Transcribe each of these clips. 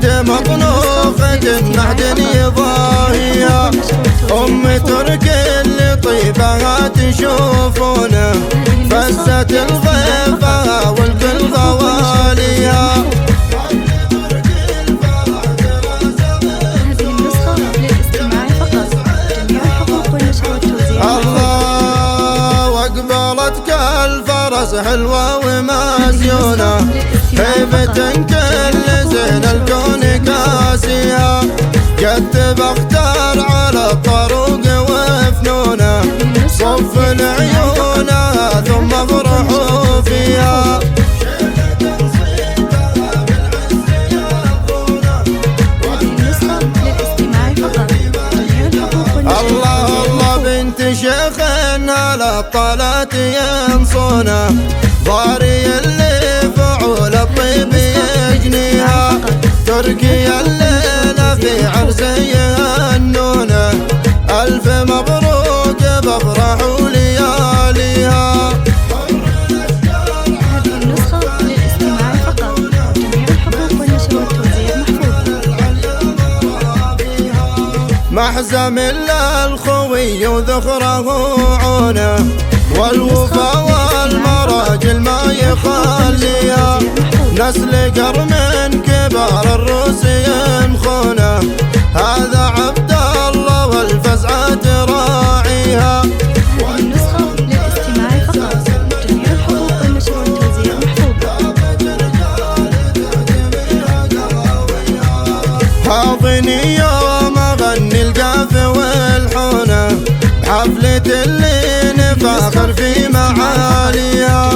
عند مطلوقة معدني ضاهية. أم تركي اللي طيبها تشوفونه، فزت الغيبة والكل غواليها. الله وقبلت كالفرس حلوة ومزيونة، هيبة كل زين الكون كاسيها. قد بختار على الطرق وفنونه، صف العيون ثم افرحوا فيها. الله الله بنت شيخنا للطلات ينصونه، ضاري اللي فعول الطيب يجنيها. تركي الليلة في عرس يهنونه، ألف مبروك بفرح ولياليها. هذه النسخة للاستماع فقط، جميع الحقوق والنشر والتوزيع محفوظة. محزم للخوي وذخره عونه، والوفا والمراجل ما يخليها. نسل قرن كبار الروس ينخونه، هذا عبد الله والفزعة راعيها. هذه النسخة للاستماع فقط، جميع الحقوق والنشر والتوزيع محفوظة. حاضني يوم اغني القاف والحونه، بحفلة اللي نفاخر في معاليها.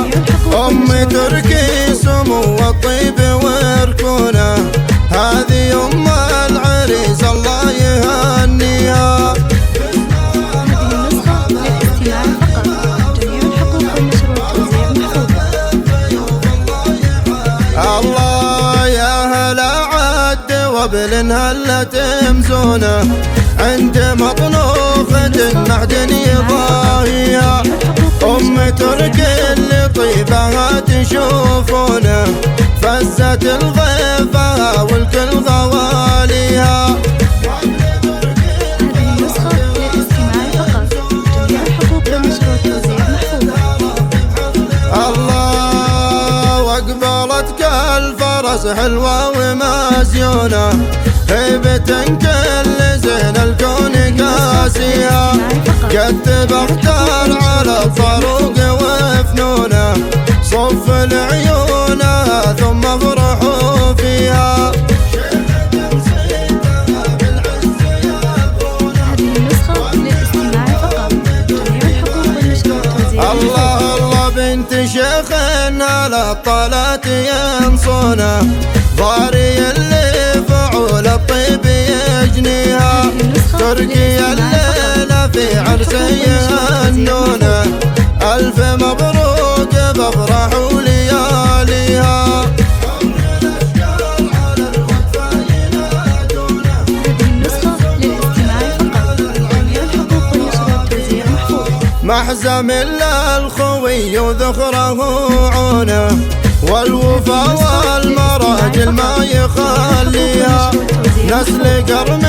أم تركي سمو الطيب وركونه، هذه أم العريس الله يهنيها. هذه النسخة للاستماع فقط، جميع الحقوق والنشر والتوزيع محفوظة. الله يا هلا عد وبل هلا تمزونه، عند مطلوقة معدني ضاهية. أم تركي اللي طيبها تشوفونه، فزت الغيبة والكل غواليها. هذه النسخة للاستماع فقط، جميع الحقوق والنشر والتوزيع محفوظة. الله وقبلت كالفرس حلوة ومزيونة، هيبة كل زين الكون كاسيها. قد بختار على الطرق وفنونه، صف العيون ثم افرحوا فيها. هذه النسخة للاستماع فقط، جميع الحقوق والنشر والتوزيع. الله الله بنت شيخنا للطلات ينصونه، ضاري اللي فعول الطيب يجنيها. تركي الليلة في عرس يهنونه، ألف مبروك بفرح ولياليها. هذه النسخة للاستماع فقط، جميع الحقوق والنشر والتوزيع محفوظة. محزم للخوي وذخره عونه، والوفا والمراجل ما يخليها. نسل قرن